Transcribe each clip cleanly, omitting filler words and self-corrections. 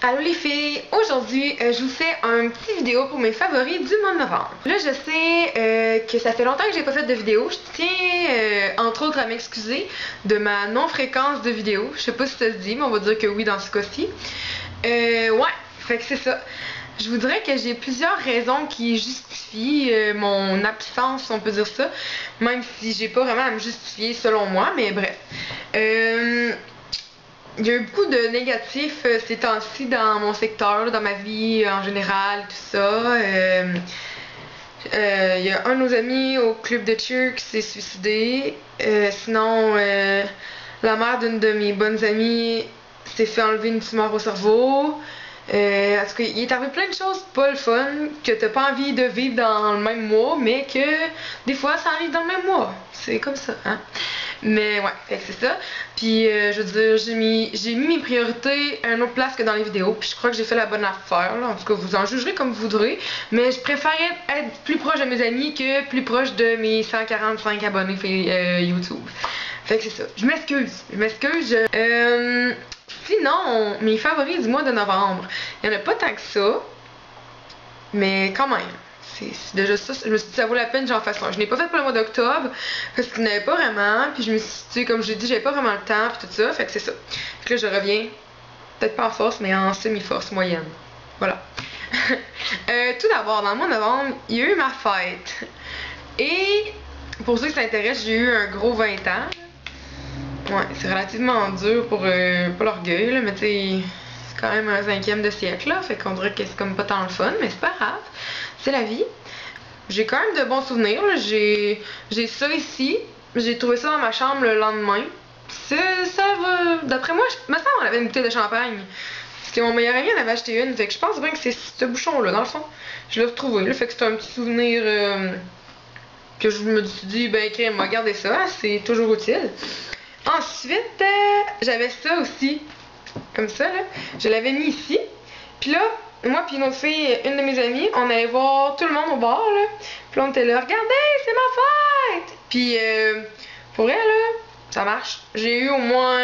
Allô les filles, aujourd'hui je vous fais un petit vidéo pour mes favoris du mois de novembre. Là je sais que ça fait longtemps que j'ai pas fait de vidéo. Je tiens entre autres à m'excuser de ma non-fréquence de vidéos. Je sais pas si ça se dit, mais on va dire que oui dans ce cas-ci. Ouais, fait que c'est ça. Je vous dirais que j'ai plusieurs raisons qui justifient mon absence, on peut dire ça. Même si j'ai pas vraiment à me justifier selon moi, mais bref. Il y a eu beaucoup de négatifs ces temps-ci dans mon secteur, dans ma vie en général, tout ça. Il y a un de nos amis au club de cheer qui s'est suicidé. Sinon, la mère d'une de mes bonnes amies s'est fait enlever une tumeur au cerveau. En tout cas, il est arrivé plein de choses pas le fun que t'as pas envie de vivre dans le même mois, mais que des fois ça arrive dans le même mois. C'est comme ça, hein? Mais ouais, fait que c'est ça. Puis je veux dire, j'ai mis mes priorités à une autre place que dans les vidéos. Puis je crois que j'ai fait la bonne affaire, là. En tout cas, vous en jugerez comme vous voudrez. Mais je préférais être plus proche de mes amis que plus proche de mes 145 abonnés YouTube. Fait que c'est ça. Je m'excuse. Sinon, mes favoris du mois de novembre. Il n'y en a pas tant que ça. Mais quand même. C'est déjà ça. Je me suis dit, ça vaut la peine, j'en fasse un. Je n'ai pas fait pour le mois d'octobre. Parce qu'il n'y en avait pas vraiment. Puis je me suis dit, comme j'ai dit, j'avais pas vraiment le temps. Puis tout ça. Fait que c'est ça. Fait que là, je reviens. Peut-être pas en force, mais en semi-force moyenne. Voilà. Tout d'abord, dans le mois de novembre, il y a eu ma fête. Et pour ceux qui s'intéressent, j'ai eu un gros 20 ans. Ouais, c'est relativement dur pour pas l'orgueil, là, mais tu sais, c'est quand même un 5e de siècle, là, fait qu'on dirait que c'est comme pas tant le fun, mais c'est pas grave, c'est la vie. J'ai quand même de bons souvenirs, là. J'ai ça ici, j'ai trouvé ça dans ma chambre le lendemain. Ça va, d'après moi, me semble qu'on avait une bouteille de champagne. Parce que mon meilleur ami en avait acheté une, fait que je pense bien que c'est ce bouchon-là, dans le fond. Je l'ai retrouvé, là, fait que c'est un petit souvenir que je me suis dit, ben, crème, m'a gardé ça, c'est toujours utile. Ensuite, j'avais ça aussi, comme ça, là. Je l'avais mis ici. Puis là, moi puis une autre fille, une de mes amies, on allait voir tout le monde au bar, là. Puis là, on était là, regardez, c'est ma fête! Puis, pour elle, là, ça marche. J'ai eu au moins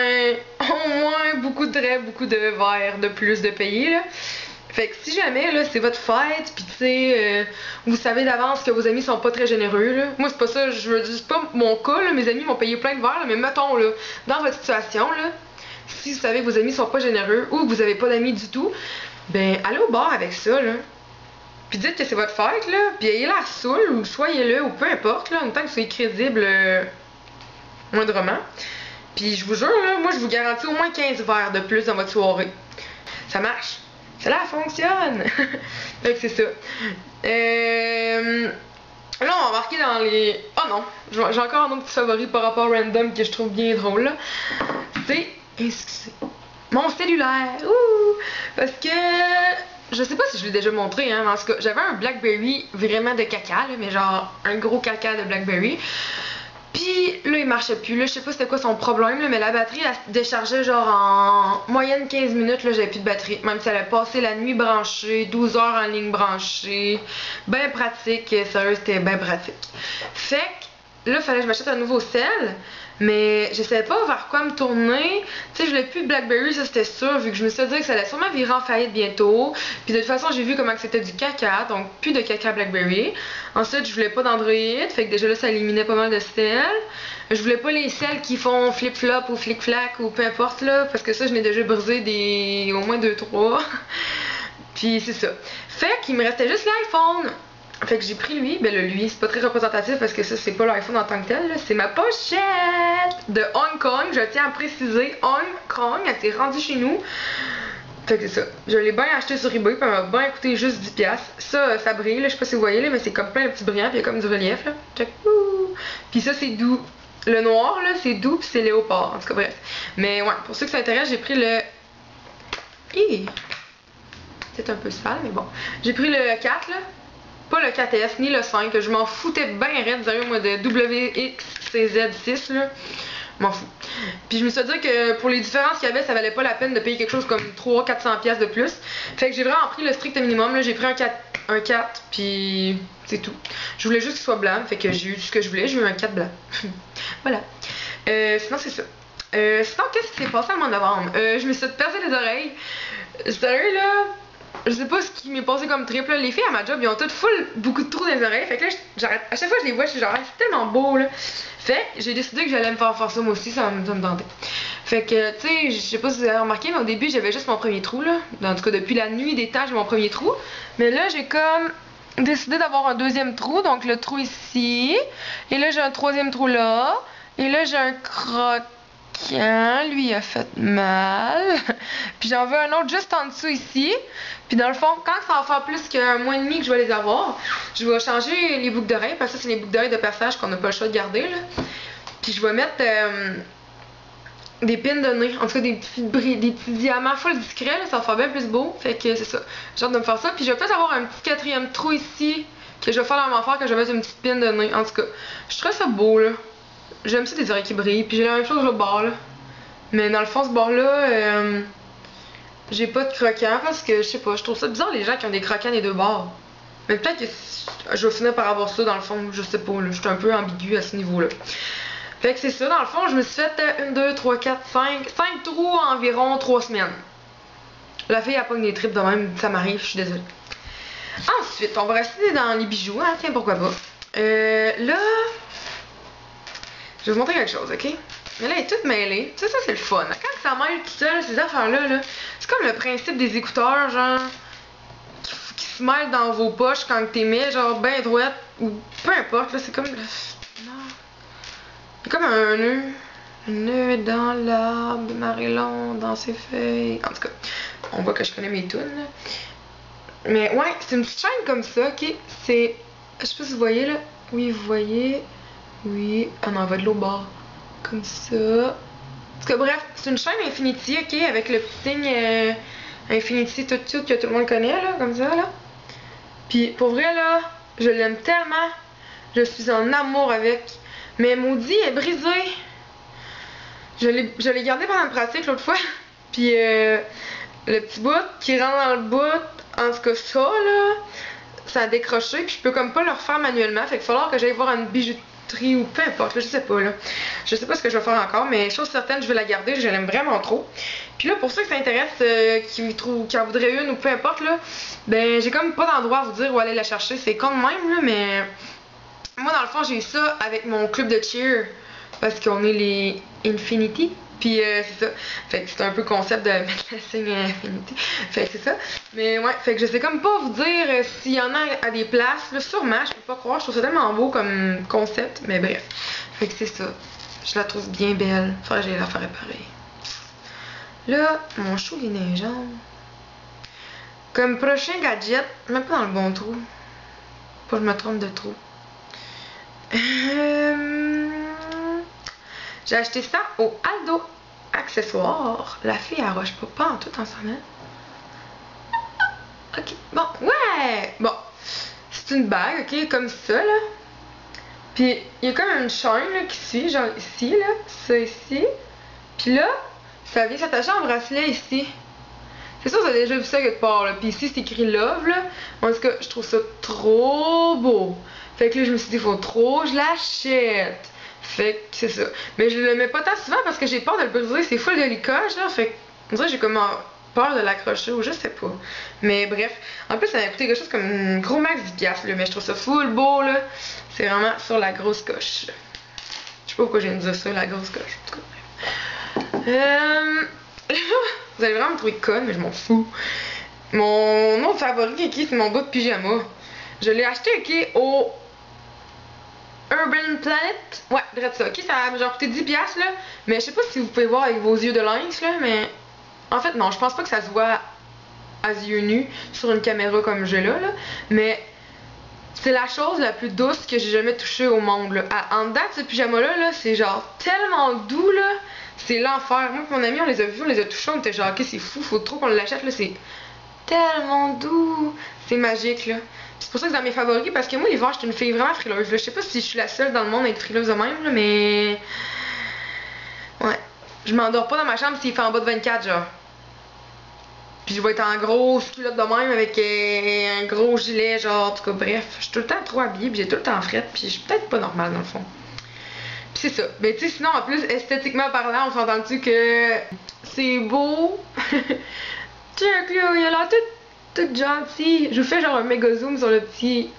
beaucoup de verres de plus de payer, là. Fait que si jamais, là, c'est votre fête, pis tu sais, vous savez d'avance que vos amis sont pas très généreux, là. Moi, c'est pas ça, je veux dire, c'est pas mon cas, là, mes amis m'ont payé plein de verres, là, mais mettons, là, dans votre situation, là, si vous savez que vos amis sont pas généreux ou que vous avez pas d'amis du tout, ben, allez au bar avec ça, là. Puis dites que c'est votre fête, là, puis ayez la saoule, ou soyez-le, ou peu importe, là, en tant que vous soyez crédible, moindrement. Puis je vous jure, là, moi, je vous garantis au moins 15 verres de plus dans votre soirée. Ça marche. Cela fonctionne! Fait que c'est ça. Là, on va embarquer dans les... Oh non! J'ai encore un autre petit favori par rapport au random que je trouve bien drôle, là. C'est... Excusez. Mon cellulaire! Ouh! Parce que... Je sais pas si je l'ai déjà montré, hein, mais en tout cas, j'avais un Blackberry vraiment de caca, là, mais genre un gros caca de Blackberry. Puis là, il marchait plus. Là, je sais pas c'était quoi son problème, là, mais la batterie, elle se déchargeait genre en moyenne 15 minutes. Là, j'avais plus de batterie. Même si elle a passé la nuit branchée, 12 heures en ligne branchée. Ben pratique. Sérieux, c'était ben pratique. Fait que là, il fallait que je m'achète un nouveau sel. Mais je savais pas vers quoi me tourner. Tu sais, je voulais plus de Blackberry, ça c'était sûr, vu que je me suis dit que ça allait sûrement virer en faillite bientôt. Puis de toute façon, j'ai vu comment c'était du caca, donc plus de caca Blackberry. Ensuite, je voulais pas d'Android, fait que déjà là, ça éliminait pas mal de sels. Je voulais pas les sels qui font flip-flop ou flic-flac ou peu importe là, parce que ça, je n'ai déjà brisé au moins 2-3. Puis c'est ça. Fait qu'il me restait juste l'iPhone. Fait que j'ai pris lui, ben le lui, c'est pas très représentatif parce que ça c'est pas l'iPhone en tant que tel, c'est ma pochette de Hong Kong, je tiens à préciser, Hong Kong, elle s'est rendue chez nous. Fait que c'est ça, je l'ai bien acheté sur eBay, puis elle m'a bien coûté juste 10$. Ça brille, là, je sais pas si vous voyez, là, mais c'est comme plein de petits brillants, puis il y a comme du relief, là. Check. Puis ça c'est doux. Le noir, là, c'est doux, puis c'est léopard, en tout cas bref. Mais ouais, pour ceux qui s'intéressent, j'ai pris le... C'est un peu sale, mais bon. J'ai pris le 4, là. Pas le 4S ni le 5, je m'en foutais bien raide, sérieux, moi, de WXCZ6, là. M'en fous. Puis je me suis dit que pour les différences qu'il y avait, ça valait pas la peine de payer quelque chose comme 300-400$ de plus. Fait que j'ai vraiment pris le strict minimum, là. J'ai pris un 4, puis c'est tout. Je voulais juste qu'il soit blanc, fait que j'ai eu ce que je voulais, j'ai eu un 4 blanc. Voilà. Sinon, c'est ça. Sinon, qu'est-ce qui s'est passé en mois de novembre? Je me suis percé les oreilles. Sérieux, là, je sais pas ce qui m'est passé comme trip, là. Les filles à ma job, ils ont toutes full beaucoup de trous dans les oreilles. Fait que là, j'arrête. À chaque fois que je les vois, je suis genre, ah, c'est tellement beau, là. Fait que j'ai décidé que j'allais me faire ça moi aussi, ça me tentait. Fait que, tu sais, je sais pas si vous avez remarqué, mais au début, j'avais juste mon premier trou, là. En tout cas, depuis la nuit des temps, j'ai mon premier trou. Mais là, j'ai comme décidé d'avoir un deuxième trou, donc le trou ici. Et là, j'ai un troisième trou là. Et là, j'ai un croquant. Lui, il a fait mal. Puis j'en veux un autre juste en dessous ici. Puis dans le fond, quand ça va faire plus qu'un mois et demi que je vais les avoir, je vais changer les boucles d'oreilles, parce que ça, c'est les boucles d'oreilles de perçage qu'on n'a pas le choix de garder, là. Puis je vais mettre des pins de nez, en tout cas des petits diamants full discrets, là, ça va faire bien plus beau. Fait que c'est ça. J'ai hâte de me faire ça. Puis je vais peut-être avoir un petit quatrième trou ici, que je vais faire la même affaire, que je vais mettre une petite pin de nez. En tout cas, je trouve ça beau, là. J'aime ça des oreilles qui brillent, puis j'ai la même chose au bord, là. Mais dans le fond, ce bord-là, j'ai pas de croquant parce que, je sais pas, je trouve ça bizarre les gens qui ont des croquants des deux bords. Mais peut-être que je vais finir par avoir ça dans le fond, je sais pas, là. Je suis un peu ambiguë à ce niveau-là. Fait que c'est ça, dans le fond, je me suis fait 1, 2, 3, 4, 5 trous en environ 3 semaines. La fille a pas des tripes de même, ça m'arrive, je suis désolée. Ensuite, on va rester dans les bijoux, hein, tiens, pourquoi pas. Là, je vais vous montrer quelque chose, ok? Mais là, elle est toute mêlée. Tu sais, ça, c'est le fun. Quand ça mêle tout seul, ces affaires-là, là, c'est comme le principe des écouteurs, genre, qui se mêlent dans vos poches quand t'es mets, genre, ben droite, ou peu importe, là, c'est comme... C'est comme un nœud. Un nœud dans l'arbre de Marilyn, dans ses feuilles. En tout cas, on voit que je connais mes tunes, là. Mais ouais, c'est une petite chaîne comme ça, ok? C'est... Je sais pas si vous voyez, là. Oui, vous voyez... Oui, on en va de l'autre bord. Comme ça. En tout cas, bref, c'est une chaîne Infinity, ok, avec le petit signe Infinity tout que tout le monde connaît, là, comme ça, là. Puis, pour vrai, là, je l'aime tellement. Je suis en amour avec. Mais maudit, elle est brisée. Je l'ai gardé pendant le pratique l'autre fois. Puis, le petit bout qui rentre dans le bout, en tout cas, ça, là, ça a décroché. Puis, je peux comme pas le refaire manuellement. Fait qu'il va falloir que j'aille voir une bijouterie ou peu importe, là, je sais pas, là. Je sais pas ce que je vais faire encore, mais chose certaine, je vais la garder, je l'aime vraiment trop. Puis là, pour ceux qui s'intéressent, qui en voudraient une ou peu importe, là, ben j'ai comme pas d'endroit à vous dire où aller la chercher. C'est con de même, là, mais moi, dans le fond, j'ai eu ça avec mon club de cheer, parce qu'on est les Infinity. Puis c'est ça. Fait que c'est un peu concept de mettre la signe Infinity. Fait que c'est ça. Mais ouais, fait que je sais comme pas vous dire s'il y en a à des places. Là, sûrement, je peux pas croire. Je trouve ça tellement beau comme concept. Mais bref. Fait que c'est ça. Je la trouve bien belle. Faudrait que j'aille la faire réparer. Là, mon chou il est dans les jambes. Comme prochain gadget, même pas dans le bon trou. Pas que je me trompe de trou. J'ai acheté ça au Aldo Accessoires. La fille elle rush pas en tout en ce moment. Ok, bon, ouais! Bon, c'est une bague, ok, comme ça, là. Puis, il y a comme une chaîne, là, qui suit, genre ici, là, ça ici. Puis là, ça vient s'attacher en bracelet ici. C'est sûr, vous avez déjà vu ça quelque part, là. Puis ici, c'est écrit Love, là. En tout cas, je trouve ça trop beau. Fait que là, je me suis dit, faut trop, je l'achète. Fait que c'est ça. Mais je le mets pas tant souvent parce que j'ai peur de le briser. C'est full délicat, genre. Fait que, on dirait que j'ai comme peur de l'accrocher ou je sais pas. Mais bref. En plus, ça m'a coûté quelque chose comme un gros max 10$, là. Mais je trouve ça full beau, là. C'est vraiment sur la grosse coche. Je sais pas pourquoi j'ai dire ça, la grosse coche. En tout cas, vous allez vraiment me trouver conne, mais je m'en fous. Mon autre favori, ok, c'est mon bout de pyjama. Je l'ai acheté, ok, au Urban Planet. Ouais, direct ça. Ok, ça a genre coûté 10$, là. Mais je sais pas si vous pouvez voir avec vos yeux de lynx, là. Mais en fait, non, je pense pas que ça se voit à yeux nus sur une caméra comme j'ai là. Mais c'est la chose la plus douce que j'ai jamais touchée au monde, là. En date, ce pyjama-là, là, c'est genre tellement doux, là. C'est l'enfer. Moi et mon ami, on les a vus, on les a touchés, on était genre, ok, c'est fou, faut trop qu'on l'achète, là. C'est tellement doux. C'est magique, là. C'est pour ça que c'est dans mes favoris, parce que moi, l'hiver, je suis une fille vraiment frileuse, là. Je sais pas si je suis la seule dans le monde à être frileuse de même, là, mais... Ouais. Je m'endors pas dans ma chambre s'il fait en bas de 24, genre. Puis je vais être en grosse culotte de même avec un gros gilet, genre, en tout cas, bref. Je suis tout le temps trop habillée, puis j'ai tout le temps frette, puis je suis peut-être pas normale, dans le fond. Puis c'est ça. Mais tu sais, sinon, en plus, esthétiquement parlant, on s'entend-tu que c'est beau? check là, il a l'air tout gentil. Je vous fais genre un méga zoom sur le petit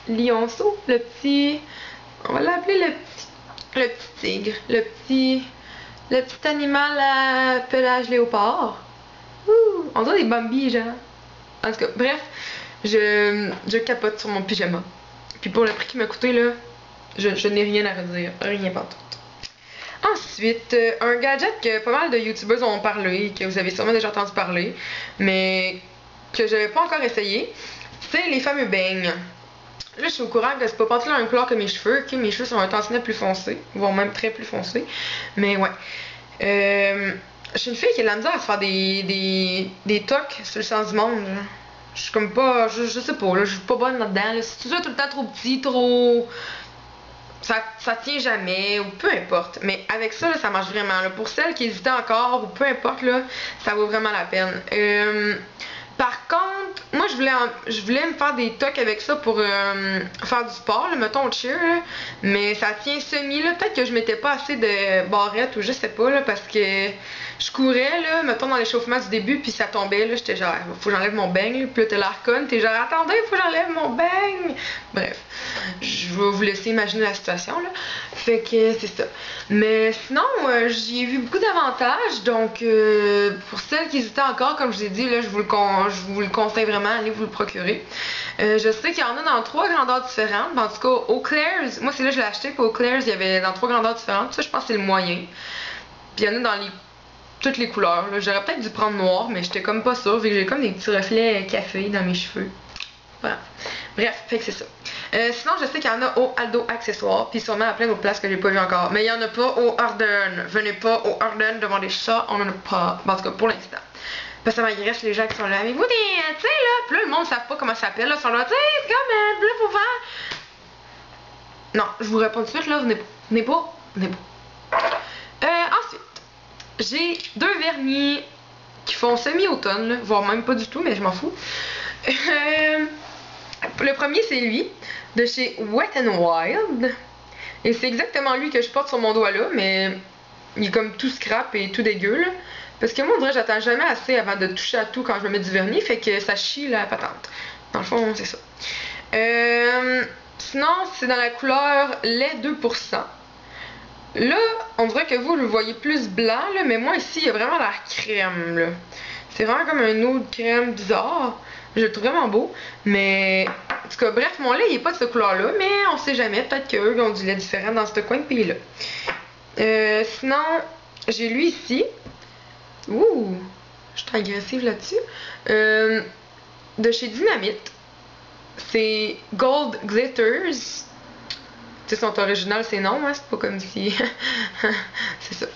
lionceau, le petit... On va l'appeler le petit tigre, le petit animal à pelage léopard. Ouh, on dirait des Bambi, genre. En tout cas, bref, je capote sur mon pyjama. Puis pour le prix qu'il m'a coûté, là, je n'ai rien à redire. Rien pas tout. Ensuite, un gadget que pas mal de youtubeurs ont parlé, que vous avez sûrement déjà entendu parler, mais que j'avais pas encore essayé, c'est les fameux bangs. Là, je suis au courant que c'est pas parti la même couleur que mes cheveux, que mes cheveux sont un tantinet plus foncés, voire même très plus foncés. Mais ouais. Je suis une fille qui a de la misère à se faire des tocs sur le sens du monde. Là. Je suis comme pas. Je sais pas, là, je suis pas bonne là-dedans. Là. Si tu es tout le temps trop petit, trop. Ça tient jamais, ou peu importe. Mais avec ça, là, ça marche vraiment. Là. Pour celles qui hésitaient encore, ou peu importe, là, ça vaut vraiment la peine. Par contre, moi je voulais me faire des tocs avec ça pour faire du sport, là, mettons au cheer, là, mais ça tient semi, là, peut-être que je mettais pas assez de barrettes ou je sais pas, là, parce que je courais, là, mettons dans l'échauffement du début, puis ça tombait, là, j'étais genre, faut que j'enlève mon bang, là, puis là t'es l'air conne, t'es genre, attendez, faut que j'enlève mon bang! Bref, je vais vous laisser imaginer la situation, là, fait que c'est ça. Mais sinon, j'y ai vu beaucoup d'avantages, donc pour celles qui hésitaient encore, comme je vous ai dit, là, je vous le conseille vraiment, allez vous le procurer. Je sais qu'il y en a dans 3 grandeurs différentes, en tout cas, au Claire's, moi c'est là que je l'ai acheté, puis au Claire's, il y avait dans 3 grandeurs différentes, ça je pense que c'est le moyen. Puis il y en a dans toutes les couleurs, j'aurais peut-être dû prendre noir, mais j'étais comme pas sûre, vu que j'ai comme des petits reflets café dans mes cheveux. Voilà. Bref, fait que c'est ça. Sinon, je sais qu'il y en a au Aldo Accessoires, puis sûrement à plein d'autres places que j'ai pas vu encore. Mais il y en a pas au Arden. Venez pas au Arden demander ça, on en a pas. En tout cas, pour l'instant. Parce que ça m'agresse les gens qui sont là. Avec vous, tu sais, là. Puis là, le monde ne savent pas comment ça s'appelle. Là, ils sont là, tu sais, c'est comme, là, faut faire. Non, je vous réponds tout de suite, là. Venez pas. Ensuite, j'ai 2 vernis qui font semi-automne, là, voire même pas du tout, mais je m'en fous. Le premier, c'est lui, de chez Wet n Wild. Et c'est exactement lui que je porte sur mon doigt là, mais il est comme tout scrap et tout dégueu, là. Parce que moi, on dirait que j'attends jamais assez avant de toucher à tout quand je me mets du vernis, fait que ça chie la patente. Dans le fond, c'est ça. Sinon, c'est dans la couleur lait 2%. Là, on dirait que vous le voyez plus blanc, là, mais moi ici, il y a vraiment l'air crème, là. C'est vraiment comme un eau de crème bizarre. Je le trouve vraiment beau, mais en tout cas, bref, mon lait il est pas de cette couleur-là, mais on sait jamais, peut-être qu'eux ont du lait différent dans ce coin de pays-là. Sinon, j'ai lui ici. Ouh, je suis agressive là-dessus. De chez Dynamite. C'est Gold Glitters. Tu sais, son original, c'est non, hein? C'est pas comme si. C'est ça.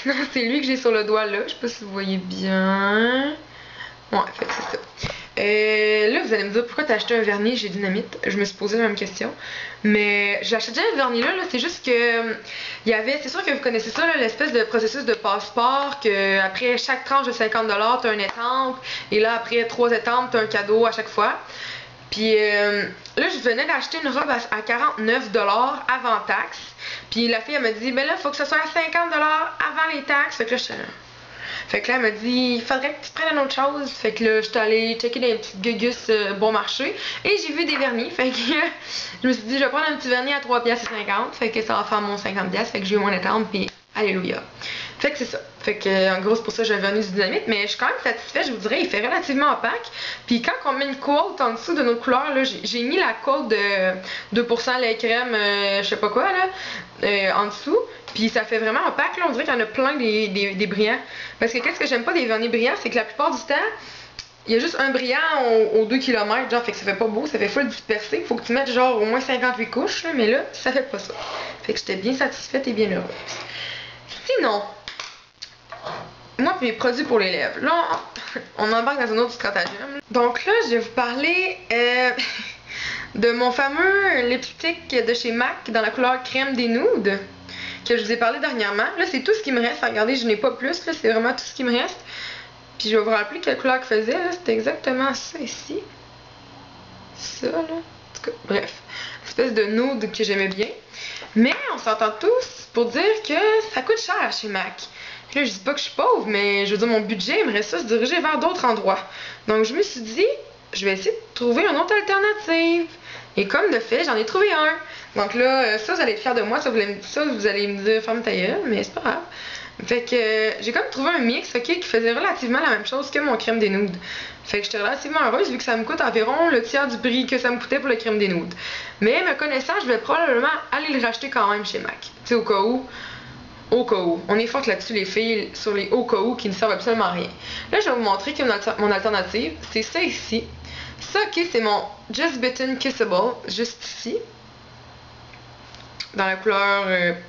Sinon, c'est lui que j'ai sur le doigt là. Je sais pas si vous voyez bien. Ouais, fait que c'est ça. Là, vous allez me dire pourquoi t'as acheté un vernis chez Dynamite. Je me suis posé la même question. Mais j'ai acheté déjà un vernis là, c'est juste que il y avait, c'est sûr que vous connaissez ça, l'espèce de processus de passeport, que après chaque tranche de 50$, t'as une étampe, et là après 3 étampes, t'as un cadeau à chaque fois. Puis là, je venais d'acheter une robe à 49$ avant taxe. Puis la fille, elle m'a dit, ben là, faut que ce soit à 50$ avant les taxes. Fait que là, fait que là, elle m'a dit, il faudrait que tu prennes une autre chose. Fait que là, j'étais allée checker des petites gugus bon marché. Et j'ai vu des vernis. Fait que je me suis dit, je vais prendre un petit vernis à 3,50$. Fait que ça va faire mon 50$. Fait que j'ai eu mon étampe. Puis, alléluia. Fait que c'est ça. Fait que, en gros, c'est pour ça que j'ai un vernis du Dynamite. Mais je suis quand même satisfaite, je vous dirais. Il fait relativement opaque. Puis quand on met une quote en dessous de notre couleur, là, j'ai mis la quote de 2% lait crème, je sais pas quoi, là, en dessous. Puis ça fait vraiment opaque, là. On dirait qu'il y en a plein des brillants. Parce que qu'est-ce que j'aime pas des vernis brillants, c'est que la plupart du temps, il y a juste un brillant aux 2 km, genre, fait que ça fait pas beau, ça fait full dispersé. Faut que tu mettes genre au moins 58 couches, là, mais là, ça fait pas ça. Fait que j'étais bien satisfaite et bien heureuse. Sinon, moi pis mes produits pour les lèvres. Là, on embarque dans un autre stratagème. Donc là, je vais vous parler de mon fameux lipstick de chez MAC dans la couleur crème des nudes que je vous ai parlé dernièrement. Là, c'est tout ce qui me reste. Regardez, je n'ai pas plus. Là, c'est vraiment tout ce qui me reste. Puis je vais vous rappeler quelle couleur qu'il faisait. Là, c'était exactement ça ici. Ça, là. En tout cas, bref. Espèce de nude que j'aimais bien. Mais on s'entend tous pour dire que ça coûte cher chez MAC. Là, je dis pas que je suis pauvre, mais je veux dire, mon budget aimerait ça se diriger vers d'autres endroits. Donc, je me suis dit, je vais essayer de trouver une autre alternative. Et comme de fait, j'en ai trouvé un. Donc là, ça, vous allez être fiers de moi. Ça, vous allez me dire, ferme ta gueule, mais c'est pas grave. Fait que j'ai comme trouvé un mix, ok, qui faisait relativement la même chose que mon crème des nudes. Fait que j'étais relativement heureuse vu que ça me coûte environ le tiers du prix que ça me coûtait pour le crème des nudes. Mais me connaissant, je vais probablement aller le racheter quand même chez MAC. Tu sais, au cas où. Au cas où. On est fortes là-dessus, les filles, sur les au cas où qui ne servent absolument à rien. Là, je vais vous montrer que mon alternative, c'est ça ici. Ça, ok, c'est mon Just Bitten Kissable, juste ici. Dans la couleur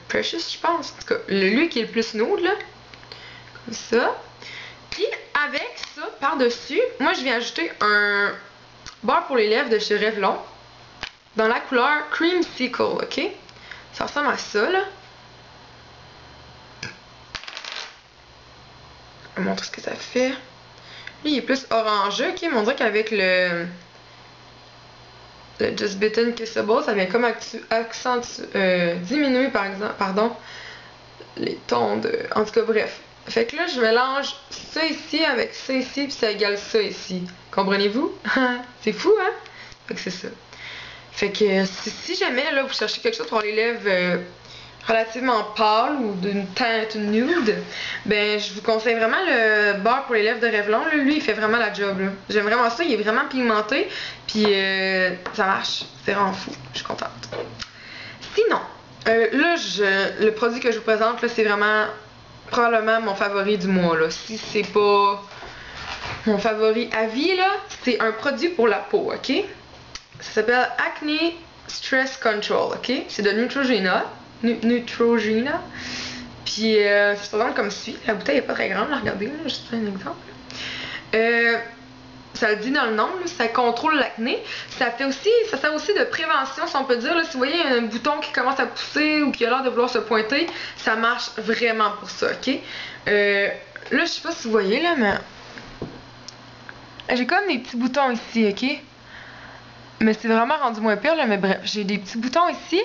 Precious, je pense. En tout cas, lui qui est le plus nude, là. Comme ça. Puis, avec ça, par-dessus, moi, je viens ajouter un beurre pour les lèvres de chez Revlon. Dans la couleur Creamsicle, ok? Ça ressemble à ça, là. Je vais vous montrer ce que ça fait. Lui, il est plus orangé, ok? Mais on dirait qu'avec le Just Bitten Kissable, ça vient comme diminuer, les tons de... En tout cas, bref. Fait que là, je mélange ça ici avec ça ici, puis ça égale ça ici. Comprenez-vous? C'est fou, hein? Fait que c'est ça. Fait que si jamais, là, vous cherchez quelque chose pour les lèvres relativement pâles ou d'une teinte nude, ben, je vous conseille vraiment le beurre pour les lèvres de Revlon. Là. Lui, il fait vraiment la job, là. J'aime vraiment ça, il est vraiment pigmenté, puis ça marche. C'est vraiment fou. Je suis contente. Sinon, là, le produit que je vous présente, là, c'est vraiment probablement mon favori du mois, là. Si c'est pas mon favori à vie, là, c'est un produit pour la peau, ok? Ça s'appelle Acne Stress Control, ok? C'est de Neutrogena. Neutrogena. Puis, ça se présente comme suit. La bouteille est pas très grande, là, regardez, là, juste un exemple. Ça le dit dans le nom, là, ça contrôle l'acné. Ça sert aussi de prévention, si on peut dire. Là, si vous voyez un bouton qui commence à pousser ou qui a l'air de vouloir se pointer, ça marche vraiment pour ça, ok? Là, je sais pas si vous voyez, là, mais... J'ai comme des petits boutons ici, ok? Mais c'est vraiment rendu moins pire, là, mais bref. J'ai des petits boutons ici.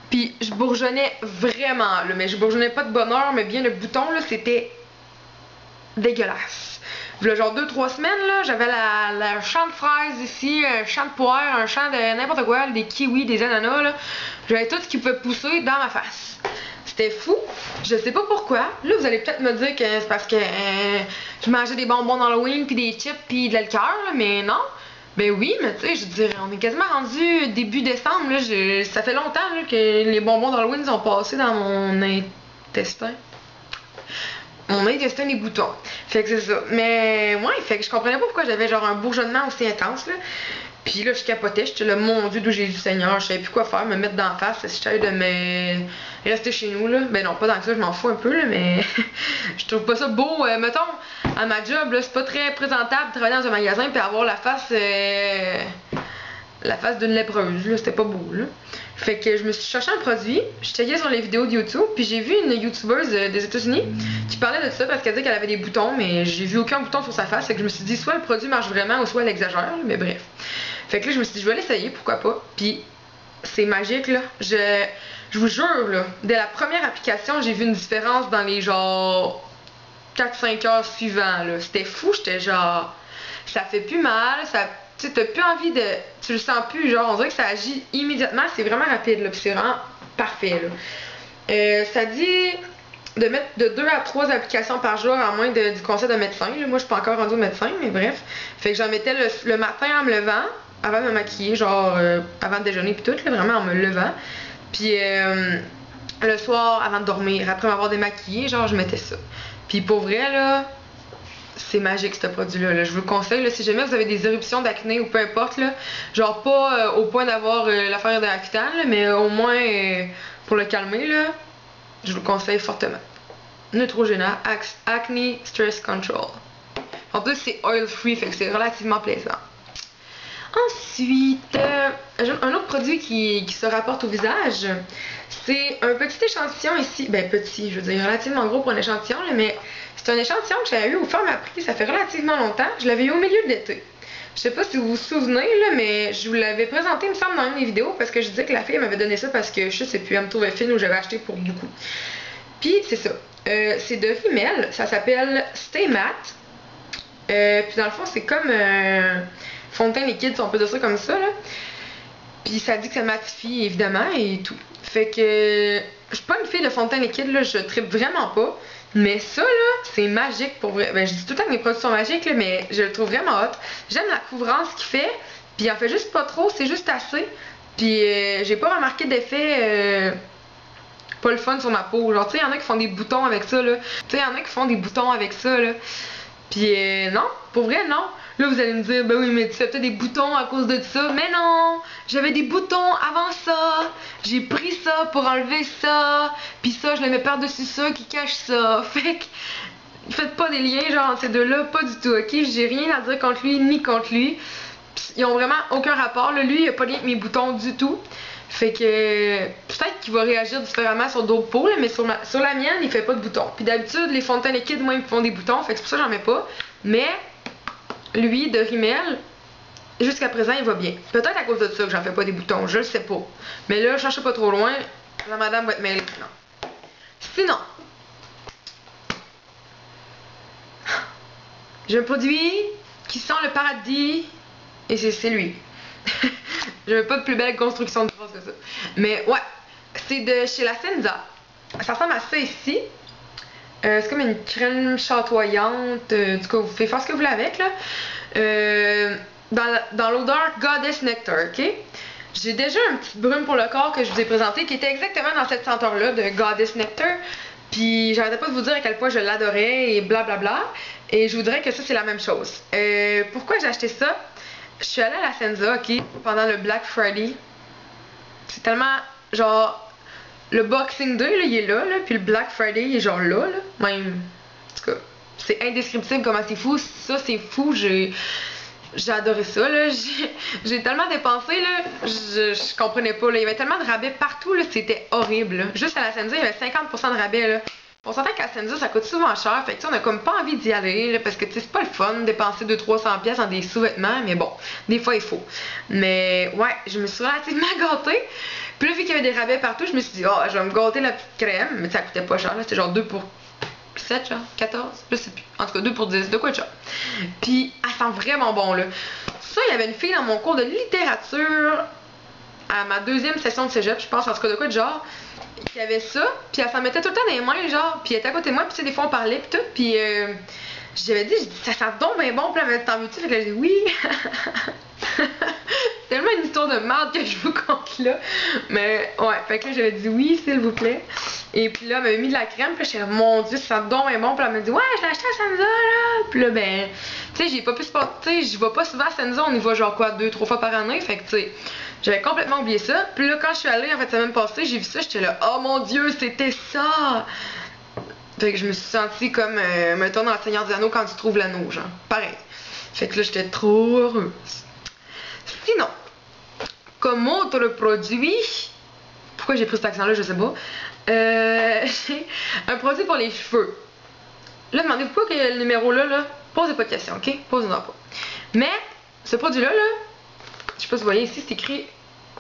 Puis je bourgeonnais vraiment, là. Mais je bourgeonnais pas de bonheur, mais bien le bouton, là, c'était dégueulasse. Là, genre 2-3 semaines, là, j'avais la champ de fraises ici, un champ de poire, un champ de n'importe quoi, des kiwis, des ananas, là. J'avais tout ce qui pouvait pousser dans ma face. C'était fou. Je sais pas pourquoi. Là, vous allez peut-être me dire que c'est parce que je mangeais des bonbons d'Halloween, puis des chips, puis de la liqueur, là, mais non. Ben oui, mais tu sais, je dirais, on est quasiment rendu début décembre, là. Ça fait longtemps là, que les bonbons d'Halloween sont passés dans mon intestin. Mon intestin des boutons. Fait que c'est ça. Mais ouais, fait que je comprenais pas pourquoi j'avais genre un bourgeonnement aussi intense, là. Puis là, je capotais, j'étais là, mon Dieu, d'où Jésus Seigneur, je savais plus quoi faire, me mettre d'en face, si j'allais de me rester chez nous, là. Ben non, pas dans ça, je m'en fous un peu, là, mais je trouve pas ça beau. Mettons, à ma job, là, c'est pas très présentable de travailler dans un magasin puis avoir la face d'une lépreuse, là, c'était pas beau, là. Fait que je me suis cherché un produit, je checkais sur les vidéos de YouTube, puis j'ai vu une YouTubeuse des États-Unis qui parlait de ça parce qu'elle disait qu'elle avait des boutons, mais j'ai vu aucun bouton sur sa face, fait que je me suis dit soit le produit marche vraiment ou soit elle exagère, mais bref. Fait que là, je me suis dit, je vais l'essayer, pourquoi pas. Puis, c'est magique, là. Je vous jure, là, dès la première application, j'ai vu une différence dans les, genre, 4-5 heures suivants, là. C'était fou, j'étais genre, ça fait plus mal, ça... Tu sais, t'as plus envie de... Tu le sens plus, genre, on dirait que ça agit immédiatement, c'est vraiment rapide, là, puis c'est vraiment parfait, là. Ça dit de mettre de 2 à 3 applications par jour, à moins du conseil de médecin, là. Moi, je suis pas encore rendue au médecin, mais bref. Fait que j'en mettais le matin en me levant, avant de me maquiller, genre, avant de déjeuner puis tout, là, vraiment en me levant. Puis le soir, avant de dormir, après m'avoir démaquillée, genre, je mettais ça. Puis pour vrai, là, c'est magique, ce produit-là. Là. Je vous le conseille, là, si jamais vous avez des éruptions d'acné ou peu importe, là, genre pas au point d'avoir l'affaire d'Accutane, mais au moins pour le calmer, là, je vous le conseille fortement. Neutrogena Acne Stress Control. En plus, c'est oil-free, fait que c'est relativement plaisant. Ensuite, un autre produit qui se rapporte au visage, c'est un petit échantillon ici. Ben petit, je veux dire relativement gros pour un échantillon, là, mais c'est un échantillon que j'avais eu au Forme à prix, ça fait relativement longtemps. Je l'avais eu au milieu de l'été. Je sais pas si vous vous souvenez, là, mais je vous l'avais présenté, il me semble, dans une des vidéos, parce que je disais que la fille m'avait donné ça parce que je sais plus, elle me trouvait fine ou j'avais acheté pour beaucoup. Puis c'est ça. C'est de Rimmel, ça s'appelle Stay Matte. Puis dans le fond, c'est comme fond de teint liquide, si on peut dire ça comme ça, là. Puis ça dit que ça matifie, évidemment, et tout. Fait que je suis pas une fille de fond de teint liquide, là, je trippe vraiment pas. Mais ça, là, c'est magique pour vrai. Ben, je dis tout le temps que mes produits sont magiques, là, mais je le trouve vraiment hot. J'aime la couvrance qu'il fait, puis il en fait juste pas trop, c'est juste assez. Puis j'ai pas remarqué d'effet pas le fun sur ma peau. Genre, tu sais, il y en a qui font des boutons avec ça, là. Tu sais, il y en a qui font des boutons avec ça, là. Puis non, pour vrai, non. Là, vous allez me dire, ben oui, mais tu fais peut-être des boutons à cause de ça. Mais non, j'avais des boutons avant ça. J'ai pris ça pour enlever ça. Puis ça, je le mets par-dessus ça qui cache ça. Fait que, faites pas des liens, genre, entre ces deux-là, pas du tout, ok? J'ai rien à dire contre lui, ni contre lui. Pis, ils ont vraiment aucun rapport, là. Lui, il a pas de lien avec mes boutons du tout. Fait que peut-être qu'il va réagir différemment sur d'autres peaux, là, mais sur la mienne, il fait pas de boutons. Puis d'habitude, les fonds de teint liquides, moi, ils me font des boutons, fait que c'est pour ça que j'en mets pas. Mais lui, de Rimmel, jusqu'à présent, il va bien. Peut-être à cause de ça que j'en fais pas des boutons, je le sais pas. Mais là, je cherche pas trop loin, la madame va être mêlée. Non. Sinon, j'ai un produit qui sent le paradis, et c'est lui. J'avais pas de plus belle construction de phrase que ça. Mais ouais, c'est de chez la Senza. Ça ressemble à ça ici. C'est comme une crème chatoyante. Du coup, vous pouvez faire ce que vous voulez avec, là. Dans l'odeur Goddess Nectar, ok? J'ai déjà un petit brume pour le corps que je vous ai présenté qui était exactement dans cette senteur-là de Goddess Nectar. Puis j'arrêtais pas de vous dire à quel point je l'adorais et blablabla. Et je voudrais que ça, c'est la même chose. Pourquoi j'ai acheté ça? Je suis allée à la Senza, ok, pendant le Black Friday. C'est tellement, genre, le Boxing Day, là, il est là, puis le Black Friday, il est genre là. Même, en tout cas, c'est indescriptible comment c'est fou. Ça, c'est fou, j'ai adoré ça, là. J'ai tellement dépensé, là, je comprenais pas, là. Il y avait tellement de rabais partout, là, c'était horrible, là. Juste à la Senza, il y avait 50% de rabais, là. On s'entend qu'à Senza, ça coûte souvent cher, fait que on a comme pas envie d'y aller, là, parce que c'est pas le fun de dépenser 200-300 pièces dans des sous-vêtements, mais bon, des fois il faut. Mais ouais, je me suis relativement gâtée. Puis là, vu qu'il y avait des rabais partout, je me suis dit, oh, je vais me gâter la petite crème, mais ça coûtait pas cher, là, c'était genre 2 pour 7, genre, 14, je sais plus. En tout cas, 2 pour 10, de quoi de cher. Puis, elle sent vraiment bon, là. Ça, il y avait une fille dans mon cours de littérature, à ma deuxième session de cégep, je pense, en tout cas, de quoi de genre, qui avait ça, puis elle s'en mettait tout le temps dans les mains, genre, puis elle était à côté de moi, puis tu sais, des fois on parlait, puis tout, puis j'avais dit, ça sent donc bien bon, puis elle m'a dit, t'en veux-tu? Fait que là, j'ai dit, oui! C'est tellement une histoire de merde que je vous conte là, mais ouais, fait que là, j'avais dit oui, s'il vous plaît, et puis là, elle m'avait mis de la crème, puis là, j'étais, mon Dieu, ça sent donc bien bon, puis elle m'a dit, ouais, je l'ai acheté à Senza, là, puis là, ben, tu sais, j'ai pas pu se porter, tu sais, j'y vais pas souvent à Senza, on y va genre quoi, 2-3 fois par année, fait que tu sais, j'avais complètement oublié ça. Puis là, quand je suis allée, en fait, semaine passée, j'ai vu ça, j'étais là, oh mon Dieu, c'était ça! Fait que je me suis sentie comme, mettons, dans le Seigneur des Anneaux quand tu trouves l'anneau, genre. Pareil. Fait que là, j'étais trop heureuse. Sinon, comme autre produit, pourquoi j'ai pris cet accent-là, je sais pas, j'ai un produit pour les cheveux. Là, demandez-vous pas que le numéro là, posez pas de questions, ok? Posez-en pas. Mais, ce produit-là, je sais pas si vous voyez ici, c'est écrit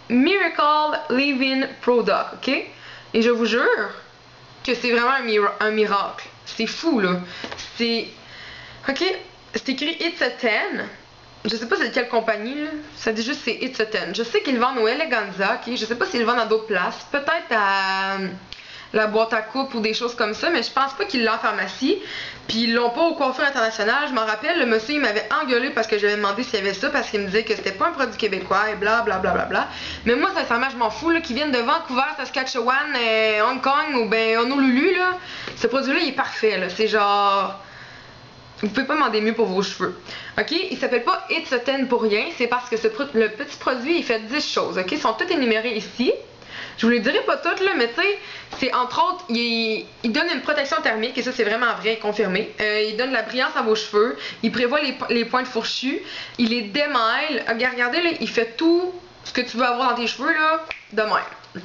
Miracle Leave-In Product, ok? Et je vous jure que c'est vraiment un miracle. C'est fou, là. C'est... Ok? C'est écrit It's a 10. Je sais pas c'est de quelle compagnie, là. Ça dit juste c'est It's a 10. Je sais qu'ils le vendent au Eleganza, ok? Je sais pas s'ils le vendent à d'autres places. Peut-être à la boîte à coupe ou des choses comme ça, mais je pense pas qu'ils l'ont en pharmacie. Puis ils l'ont pas au Coiffure International. Je m'en rappelle, le monsieur il m'avait engueulé parce que j'avais demandé s'il y avait ça, parce qu'il me disait que c'était pas un produit québécois et bla bla bla bla bla. Mais moi sincèrement je m'en fous là, qu'ils viennent de Vancouver, Saskatchewan, Hong Kong ou ben Honolulu là. Ce produit là il est parfait là, c'est genre... Vous pouvez pas demander mieux pour vos cheveux. Ok? Il s'appelle pas It's a 10 pour rien, c'est parce que le petit produit il fait 10 choses. Ok? Ils sont tous énumérés ici. Je vous les dirai pas toutes, là, mais tu sais, c'est entre autres, il donne une protection thermique, et ça c'est vraiment vrai, confirmé. Il donne de la brillance à vos cheveux, il prévoit les pointes fourchues, il les démêle. Regardez, là, il fait tout ce que tu veux avoir dans tes cheveux, là, de même.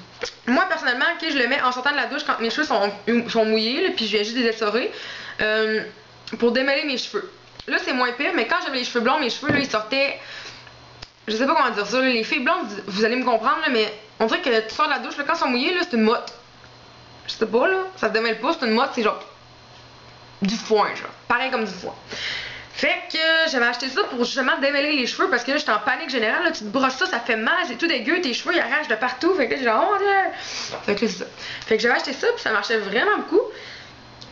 Moi, personnellement, okay, je le mets en sortant de la douche quand mes cheveux sont mouillés, là, puis je viens juste les essorer, pour démêler mes cheveux. Là, c'est moins pire, mais quand j'avais les cheveux blonds, mes cheveux, là, ils sortaient... Je sais pas comment dire ça, là, les filles blondes, vous allez me comprendre, là, mais on dirait que tu sors de la douche, là, quand ils sont mouillés, là, c'est une motte. Je sais pas, là. Ça se démêle pas, c'est une mode, c'est genre du foin, genre. Pareil comme du foin. Fait que j'avais acheté ça pour justement démêler les cheveux parce que là j'étais en panique générale, là, tu te brosses ça fait mal, c'est tout dégueu, tes cheveux ils arrachent de partout, fait que là j'ai genre oh mon dieu! Fait que c'est ça. Fait que j'avais acheté ça puis ça marchait vraiment beaucoup.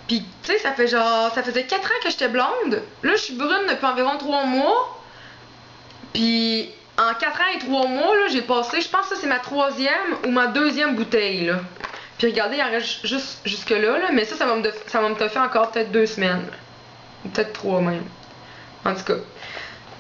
Puis tu sais, ça faisait 4 ans que j'étais blonde, là je suis brune depuis environ 3 mois. Puis en 4 ans et 3 mois, là j'ai passé, je pense que ça c'est ma 3e ou ma 2e bouteille là. Puis regardez, il en reste juste jusque là, mais ça va me toffer encore peut-être 2 semaines. Ou peut-être 3 même. En tout cas,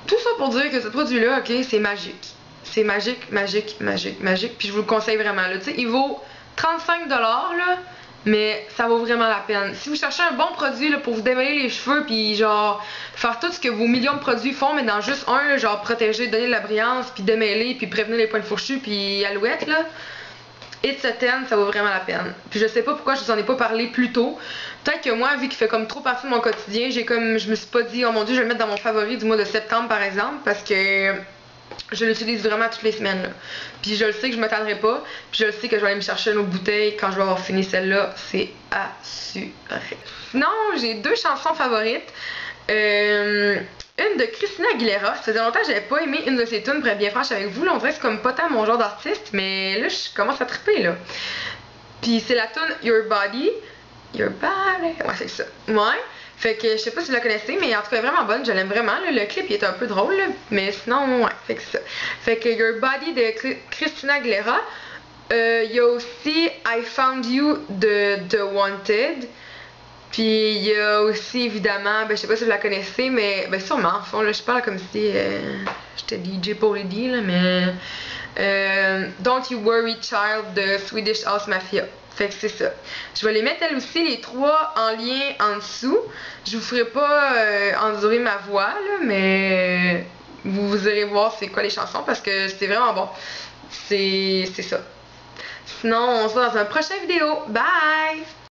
tout ça pour dire que ce produit-là, ok, c'est magique. C'est magique, magique, magique, magique. Puis je vous le conseille vraiment. Là, tu sais, il vaut 35$, là, mais ça vaut vraiment la peine. Si vous cherchez un bon produit là, pour vous démêler les cheveux, puis genre faire tout ce que vos millions de produits font, mais dans juste un, là, genre protéger, donner de la brillance, puis démêler, puis prévenir les poils fourchus, puis alouettes, là. It's a 10, ça vaut vraiment la peine. Puis je sais pas pourquoi je vous en ai pas parlé plus tôt. Peut-être que moi, vu qu'il fait comme trop partie de mon quotidien, je me suis pas dit, oh mon dieu, je vais le mettre dans mon favori du mois de septembre par exemple, parce que je l'utilise vraiment toutes les semaines. Là. Puis je le sais que je m'attendrai pas, puis je le sais que je vais aller me chercher une autre bouteille quand je vais avoir fini celle-là, c'est assuré. Sinon, j'ai 2 chansons favorites. Une de Christina Aguilera. Ça faisait longtemps que j'avais pas aimé une de ses tunes, pour être bien franche avec vous. Là, on dirait que c'est comme pas tant mon genre d'artiste, mais là, je commence à triper, là. Puis c'est la tune Your Body. Your Body. Ouais, c'est ça. Ouais. Fait que je sais pas si vous la connaissez, mais en tout cas, elle est vraiment bonne. Je l'aime vraiment. Là. Le clip, il est un peu drôle, là, mais sinon, ouais. Fait que ça. Fait que Your Body de Christina Aguilera. Il y a aussi I Found You de The Wanted. Puis il y a aussi évidemment, je sais pas si vous la connaissez, mais sûrement, en fond, là, je parle comme si j'étais DJ pour Lady, là, mais Don't You Worry Child de Swedish House Mafia. Fait que c'est ça. Je vais les mettre elles aussi, les 3 en lien en dessous. Je vous ferai pas endurer ma voix, là, mais vous irez voir c'est quoi les chansons parce que c'est vraiment bon. C'est ça. Sinon, on se voit dans une prochaine vidéo. Bye!